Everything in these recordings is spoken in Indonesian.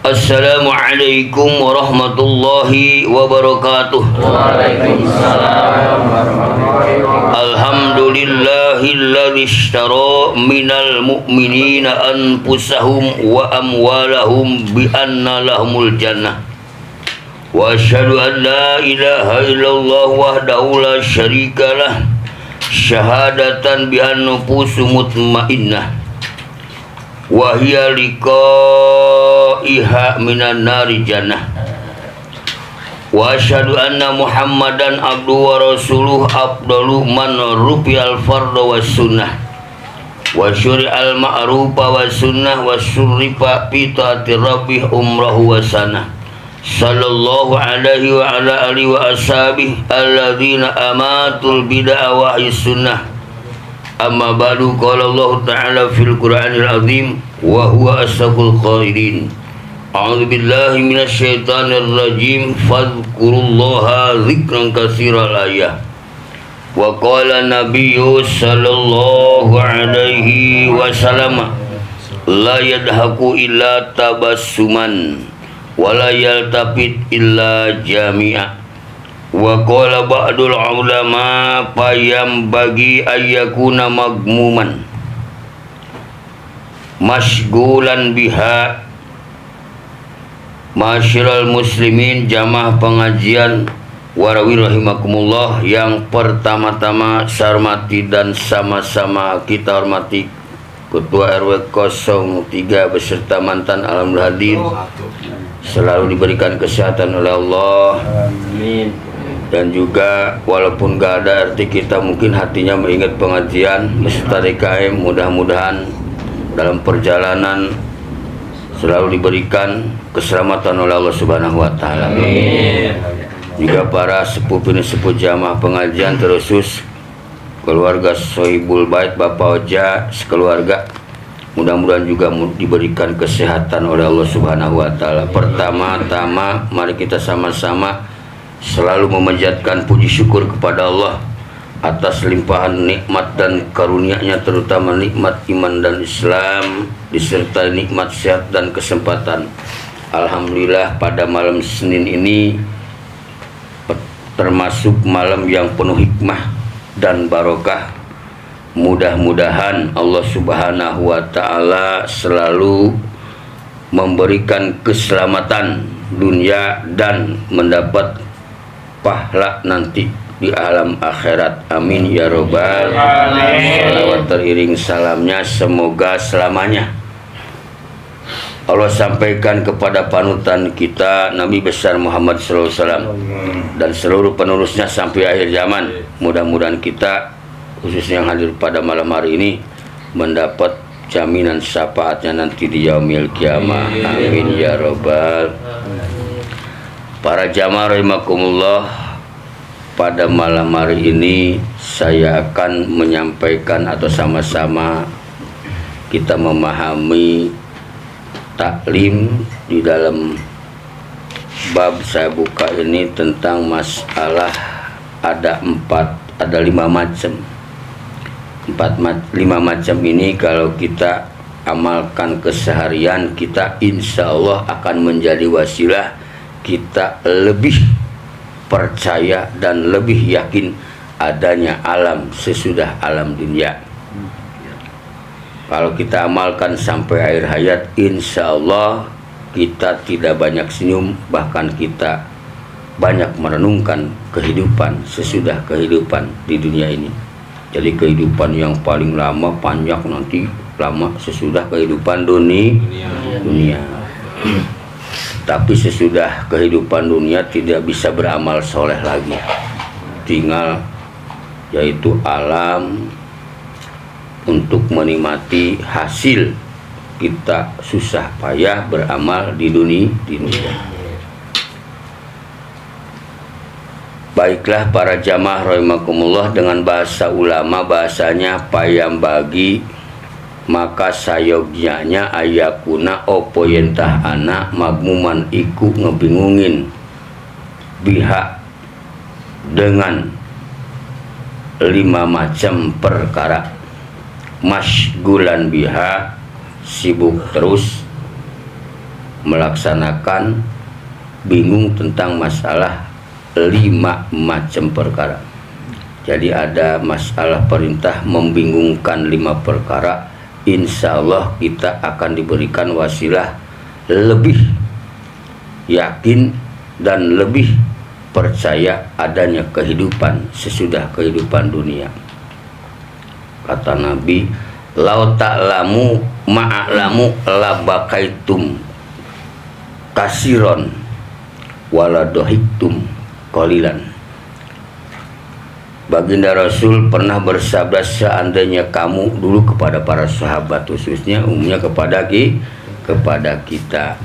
Assalamualaikum warahmatullahi wabarakatuh. Waalaikumsalam warahmatullahi wabarakatuh. Alhamdulillahilladzi ishtara minal mu'minina anfusahum wa amwalahum bi anna lahumul jannah. Wa asyhadu an la ilaha illallah wahdahu la syarikalah syahadatan bi anna nufusu mutmainnah wa hiya liqaiha minan nari jannah. Wa asyhadu anna Muhammadan abduhu wa rasuluh afdalu man rupiyal fardha was sunnah wa syuri'al ma'rufa was sunnah wa syurifa fi taati rabbih umrahu wa sanah. Sallallahu alaihi wa ala alihi wa ashabihi alladzina amatul bid'ah wa sunnah. Amma ba'du, qala Allah Ta'ala fil Qur'anil Azim wa huwa asdaqul qailin. A'udzu billahi minasy syaithanir rajim. Fadhkurullaha dzikran katsiran ayah. Wa qala nabiyyu sallallahu alaihi wasallam la yadhaku illa tabassuman wa la yaltafit illa jami'a. Wa qala ba'dul ulama payam bagi ayyakuna magmuman masgulan biha. Masyiral muslimin, jamaah pengajian warawi rahimakumullah, yang pertama-tama saya hormati dan sama-sama kita hormati Ketua RW 03 beserta mantan alhamdulillah hadir, selalu diberikan kesehatan oleh Allah. Amin. Dan juga walaupun gak ada arti kita mungkin hatinya mengingat pengajian beserta DKM, mudah-mudahan dalam perjalanan selalu diberikan keselamatan oleh Allah Subhanahu wa taala. Juga para sepuh ini sepuh jamaah pengajian, terusus keluarga Sohibul Bait Bapak Oja sekeluarga, mudah-mudahan juga diberikan kesehatan oleh Allah Subhanahu wa taala. Pertama-tama mari kita sama-sama selalu memanjatkan puji syukur kepada Allah atas limpahan nikmat dan karunia-Nya, terutama nikmat iman dan Islam disertai nikmat sehat dan kesempatan. Alhamdulillah pada malam Senin ini termasuk malam yang penuh hikmah dan barokah. Mudah-mudahan Allah Subhanahu wa taala selalu memberikan keselamatan dunia dan mendapat pahala nanti di alam akhirat. Amin ya robbal alamin. Salawat teriring salamnya semoga selamanya Allah sampaikan kepada panutan kita Nabi besar Muhammad SAW dan seluruh penerusnya sampai akhir zaman. Mudah-mudahan kita khususnya yang hadir pada malam hari ini mendapat jaminan syafaatnya nanti di yaumil kiamah. Amin ya robbal. Para jamaah rahimakumullah, pada malam hari ini saya akan menyampaikan atau sama-sama kita memahami taklim di dalam bab saya buka ini tentang masalah ada lima macam. Lima macam ini kalau kita amalkan keseharian kita, insya Allah akan menjadi wasilah kita lebih percaya dan lebih yakin adanya alam sesudah alam dunia. Kalau kita amalkan sampai akhir hayat, insya Allah kita tidak banyak senyum, bahkan kita banyak merenungkan kehidupan sesudah kehidupan di dunia ini. Jadi kehidupan yang paling lama, panjang nanti lama sesudah kehidupan dunia. Tapi sesudah kehidupan dunia tidak bisa beramal soleh lagi, tinggal yaitu alam untuk menikmati hasil kita susah payah beramal di dunia. Baiklah para jamaah rahimakumullah, dengan bahasa ulama bahasanya payam bagi, maka sayogyanya ayakuna opo yentah anak magmuman iku ngebingungin biha dengan 5 macam perkara. Masgulan biha, sibuk terus, melaksanakan bingung tentang masalah 5 macam perkara. Jadi ada masalah perintah membingungkan 5 perkara. Insya Allah kita akan diberikan wasilah lebih yakin dan lebih percaya adanya kehidupan sesudah kehidupan dunia. Kata Nabi, lau ta'lamu ma'alamu labakaitum kasiron waladohiktum qalilan. Baginda Rasul pernah bersabda, seandainya kamu dulu kepada para sahabat, khususnya umumnya kepada kita,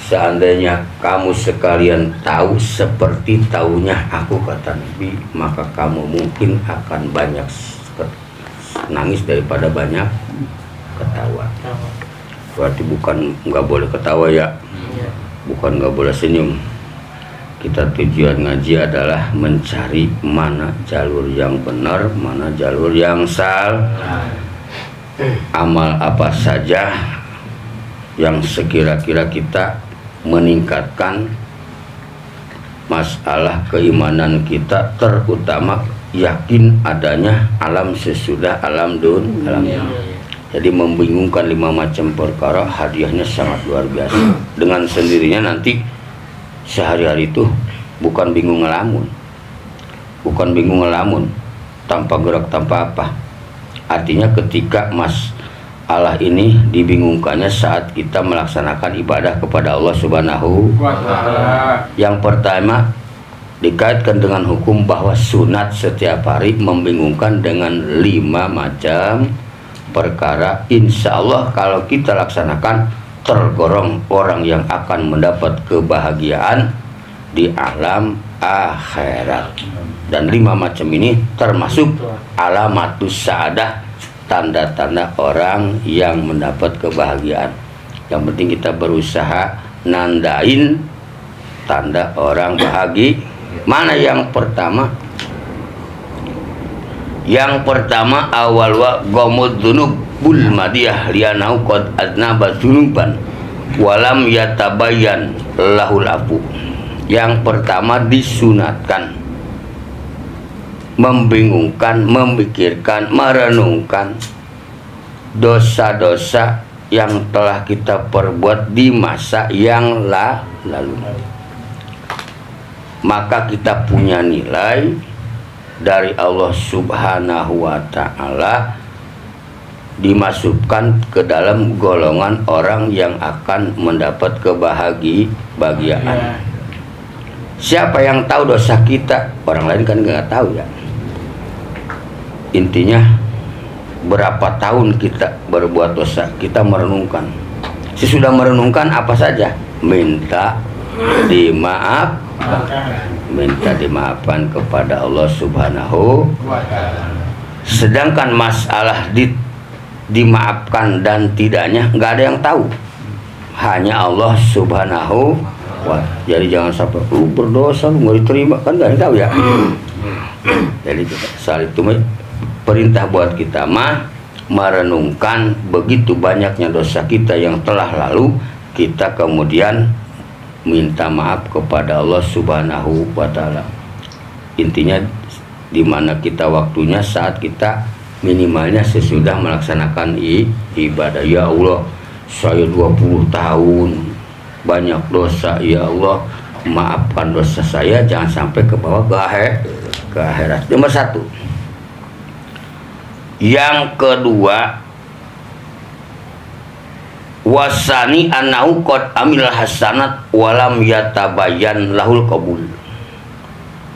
seandainya kamu sekalian tahu seperti tahunya aku, kata Nabi, maka kamu mungkin akan banyak nangis daripada banyak ketawa. Berarti bukan nggak boleh ketawa ya, bukan nggak boleh senyum. Kita tujuan ngaji adalah mencari mana jalur yang benar, mana jalur yang salah. Amal apa saja yang sekira-kira kita meningkatkan masalah keimanan kita, terutama yakin adanya alam sesudah alam dunia. Jadi membingungkan 5 macam perkara, hadiahnya sangat luar biasa. Dengan sendirinya nanti sehari-hari itu bukan bingung ngelamun, tanpa gerak tanpa apa. Artinya ketika masalah ini dibingungkannya saat kita melaksanakan ibadah kepada Allah Subhanahu wa Ta'ala. Yang pertama dikaitkan dengan hukum bahwa sunat setiap hari membingungkan dengan 5 macam perkara. Insya Allah kalau kita laksanakan tergolong orang yang akan mendapat kebahagiaan di alam akhirat. Dan 5 macam ini termasuk alamatus sa'adah, tanda-tanda orang yang mendapat kebahagiaan. Yang penting kita berusaha nandain tanda orang bahagia. Mana yang pertama? Yang pertama, awal wa gomud dunub bul madiyah lianau qad adnaba dunuban walam yatabayyan lahul afu. Yang pertama disunatkan membingungkan, memikirkan, merenungkan dosa-dosa yang telah kita perbuat di masa yang lalu. Maka kita punya nilai dari Allah Subhanahu wa Ta'ala, dimasukkan ke dalam golongan orang yang akan mendapat kebahagiaan. Siapa yang tahu dosa kita? Orang lain kan nggak tahu ya. Intinya berapa tahun kita berbuat dosa, kita merenungkan. Sesudah merenungkan apa saja? Minta dimaafkan kepada Allah Subhanahu wa Ta'ala. Sedangkan masalah dimaafkan dan tidaknya nggak ada yang tahu, hanya Allah Subhanahu wa Ta'ala. Jadi jangan sampai berdosa nggak diterima, kan nggak ada yang tahu ya. Jadi saat itu perintah buat kita merenungkan begitu banyaknya dosa kita yang telah lalu, kita kemudian minta maaf kepada Allah Subhanahu wa Ta'ala. Intinya di mana kita waktunya saat kita minimalnya sesudah melaksanakan ibadah. Ya Allah, saya 20 tahun banyak dosa, ya Allah maafkan dosa saya, jangan sampai ke bawah ke akhirat. Nomor 1. Yang kedua, wasani annahu qad amil hasanat walam yatabayyan lahul qabul.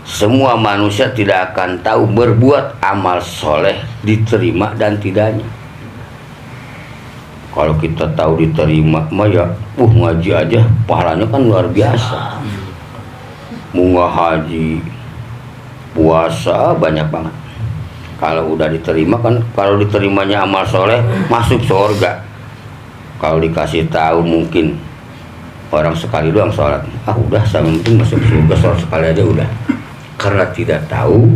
Semua manusia tidak akan tahu berbuat amal soleh diterima dan tidaknya. Kalau kita tahu diterima mah ya ngaji aja pahalanya kan luar biasa. Munggah haji, puasa banyak banget. Kalau udah diterima kan, kalau diterimanya amal soleh masuk surga. Kalau dikasih tahu mungkin orang sekali doang sholat, udah saya penting masuk surga, sholat sekali aja udah. Karena tidak tahu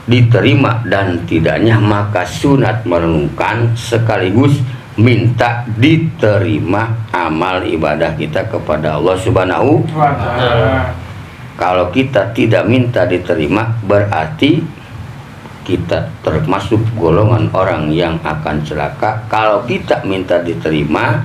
diterima dan tidaknya, maka sunat merenungkan sekaligus minta diterima amal ibadah kita kepada Allah Subhanahu wa Ta'ala. Kalau kita tidak minta diterima, berarti kita termasuk golongan orang yang akan celaka. Kalau kita minta diterima,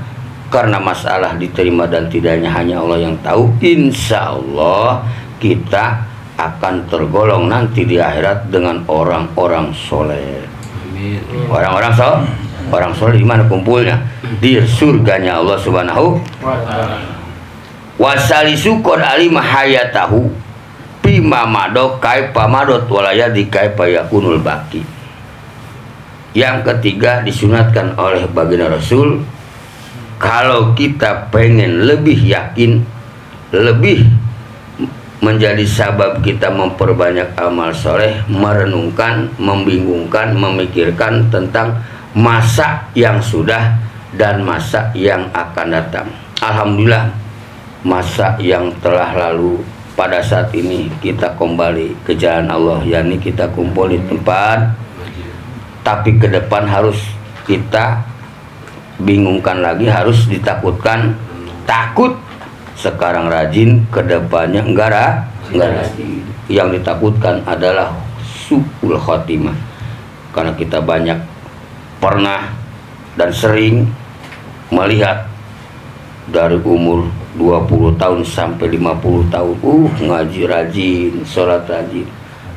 karena masalah diterima dan tidaknya hanya Allah yang tahu, insya Allah kita akan tergolong nanti di akhirat dengan orang-orang soleh. Orang soleh di mana kumpulnya? Di surganya Allah Subhanahu wa Ta'ala. Wasalisu qad alima hayatahu bima madok kaifa madot walayadi kaifa yakunul baqi. Yang ketiga disunatkan oleh baginda Rasul, kalau kita pengen lebih yakin, lebih menjadi sabab kita memperbanyak amal soleh, merenungkan, membingungkan, memikirkan tentang masa yang sudah dan masa yang akan datang. Alhamdulillah, masa yang telah lalu, pada saat ini kita kembali ke jalan Allah, yakni kita kumpul di tempat. Tapi ke depan harus kita bingungkan lagi, harus ditakutkan. Takut sekarang rajin, ke depannya enggak rajin. Yang ditakutkan adalah su'ul khotimah, karena kita banyak pernah dan sering melihat dari umur 20 tahun sampai 50 tahun ngaji rajin, sholat rajin,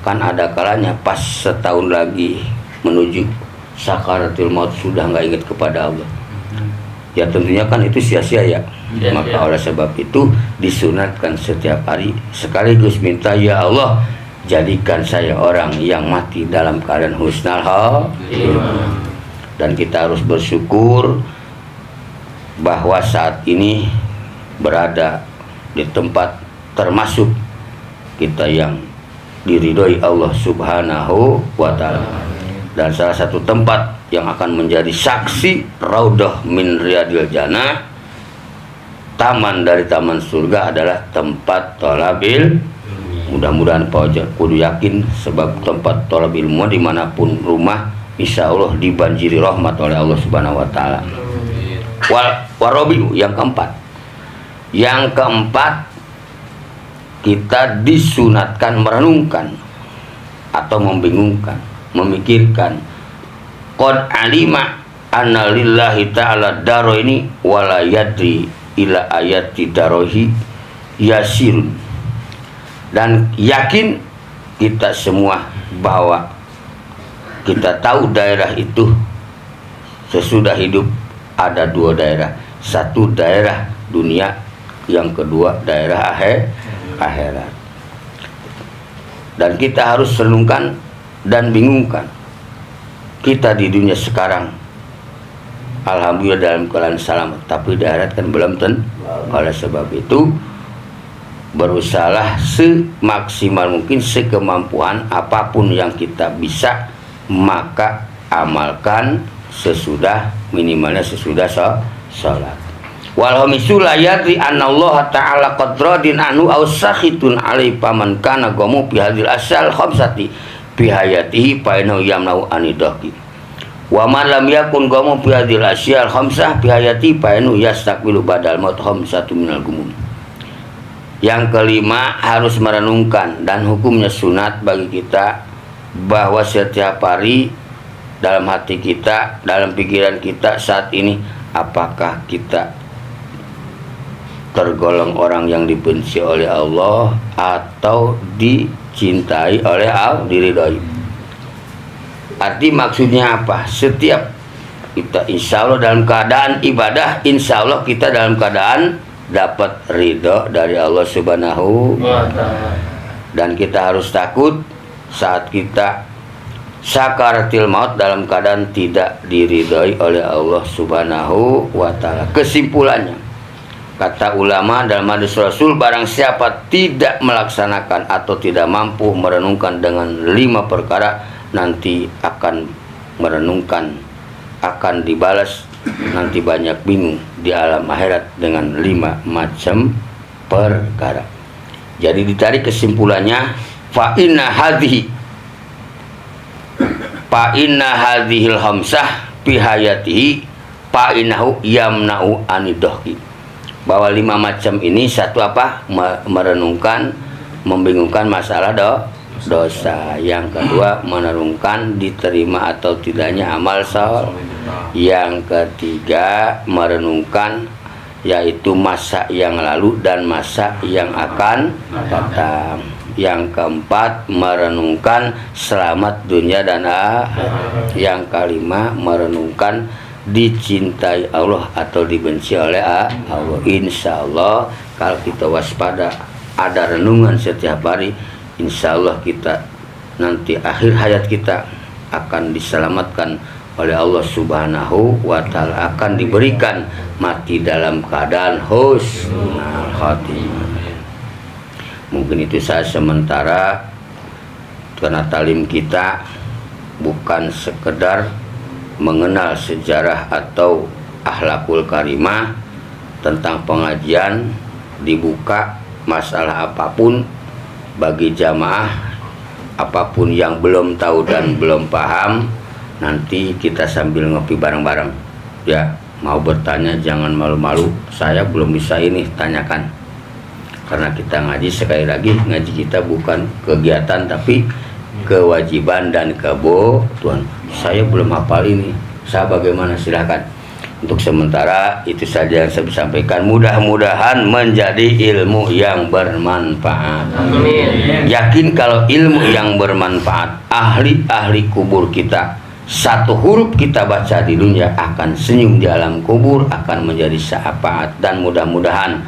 kan ada kalanya pas setahun lagi menuju sakaratul maut sudah nggak ingat kepada Allah. Ya tentunya kan itu sia-sia ya. Maka oleh sebab itu disunatkan setiap hari sekaligus minta, ya Allah jadikan saya orang yang mati dalam keadaan husnul khotimah. Dan kita harus bersyukur bahwa saat ini berada di tempat termasuk kita yang diridhoi Allah Subhanahu wa Ta'ala. Dan salah satu tempat yang akan menjadi saksi raudhah min riyadil jannah, taman dari taman surga, adalah tempat thalabil. Mudah-mudahan Pak Oja kudu yakin, sebab tempat thalab ilmu dimanapun rumah, insya Allah dibanjiri rahmat oleh Allah Subhanahu wa Ta'ala. Warabiu, yang keempat. Yang keempat, kita disunatkan merenungkan atau membingungkan, memikirkan. Qad alima anna lillahi ta'ala daro ini wala yadri ila ayati darohi yasirun. Dan yakin kita semua bahwa kita tahu daerah itu sesudah hidup ada dua daerah. Satu daerah dunia, yang kedua daerah akhirat. Dan kita harus renungkan dan bingungkan. Kita di dunia sekarang alhamdulillah dalam keadaan selamat, tapi di akhirat kan belum tentu. Oleh sebab itu berusahalah semaksimal mungkin, sekemampuan apapun yang kita bisa, maka amalkan sesudah, minimalnya sesudah sholat. Walhamisu la yadri anallaha ta'ala qadradin anu aw sakhitun alai paman kana gomu fi hadil asal khamsati fi hayatihi fa innahu yamna'u anidaki. Wa man lam yakun gomu fi hadil asyal khamsah fi hayati fa innahu yastaqbilu badal maut khamsatu minal gumum. Yang kelima, harus merenungkan, dan hukumnya sunat bagi kita, bahwa setiap hari dalam hati kita, dalam pikiran kita saat ini, apakah kita tergolong orang yang dibenci oleh Allah atau dicintai oleh Allah, diridhoi. Arti maksudnya apa? Setiap kita insya Allah dalam keadaan ibadah, insya Allah kita dalam keadaan dapat ridho dari Allah Subhanahu wa Ta'ala. Dan kita harus takut saat kita sakaratil maut dalam keadaan tidak diridhoi oleh Allah Subhanahu wa Ta'ala. Kesimpulannya, kata ulama dalam hadis Rasul, barang siapa tidak melaksanakan atau tidak mampu merenungkan dengan 5 perkara, nanti akan merenungkan, akan dibalas nanti banyak bingung di alam akhirat dengan 5 macam perkara. Jadi ditarik kesimpulannya, fa inna hadhil hamsah fi hayatihi fa innahu yamna'u anidohki. Bahwa 5 macam ini satu apa? Merenungkan, membingungkan masalah dosa. Yang kedua, merenungkan diterima atau tidaknya amal soleh. Yang ketiga, merenungkan yaitu masa yang lalu dan masa yang akan datang. Yang keempat, merenungkan selamat dunia dan akhirat. Yang kelima, merenungkan dicintai Allah atau dibenci oleh Allah. Insya Allah kalau kita waspada, ada renungan setiap hari, insya Allah kita nanti akhir hayat kita akan diselamatkan oleh Allah Subhanahu wa Ta'ala, akan diberikan mati dalam keadaan husnul khatimah. Mungkin itu saya sementara, karena talim kita bukan sekedar mengenal sejarah atau akhlakul karimah. Tentang pengajian dibuka masalah apapun bagi jamaah, apapun yang belum tahu dan belum paham, nanti kita sambil ngopi bareng-bareng ya. Mau bertanya jangan malu-malu, saya belum bisa ini, tanyakan. Karena kita ngaji, sekali lagi ngaji kita bukan kegiatan tapi kewajiban dan kebutuhan. Saya belum hafal ini, saya bagaimana, silahkan. Untuk sementara itu saja yang saya sampaikan. Mudah-mudahan menjadi ilmu yang bermanfaat. Amin. Yakin kalau ilmu yang bermanfaat, ahli-ahli kubur kita, satu huruf kita baca di dunia akan senyum di alam kubur, akan menjadi syafaat. Dan mudah-mudahan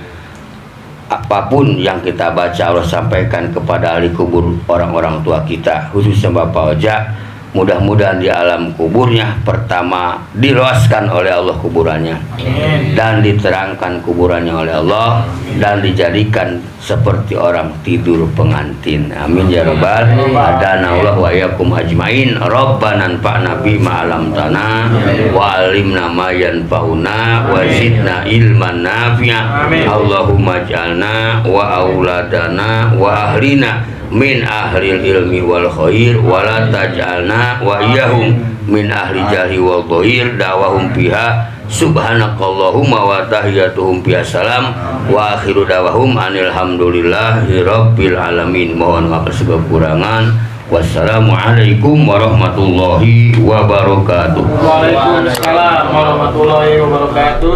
apapun yang kita baca Allah sampaikan kepada ahli kubur, orang-orang tua kita, khususnya Bapak Oja, mudah-mudahan di alam kuburnya pertama diluaskan oleh Allah kuburannya, dan diterangkan kuburannya oleh Allah, dan dijadikan seperti orang tidur pengantin. Amin ya rabbal adana Allah wa yakum ajmain. Rabbana anfa'na bima 'allamtana wa 'allimna ma yanfa'una wa zidna ilman nafi'a. Allahumma ij'alna wa auladana wa ahlina min ahlil ilmi wal khair wa la taj'alna wa iyyahum min ahli jahli wal dhair. Dawahum fiha subhanakallahumma wa tahiyatuhum fiha salam wa akhiru dawahum anil hamdulillahi rabbil alamin. Mohon maaf segala kekurangan. Wassalamualaikum warahmatullahi wabarakatuh. Waalaikumsalam warahmatullahi wabarakatuh.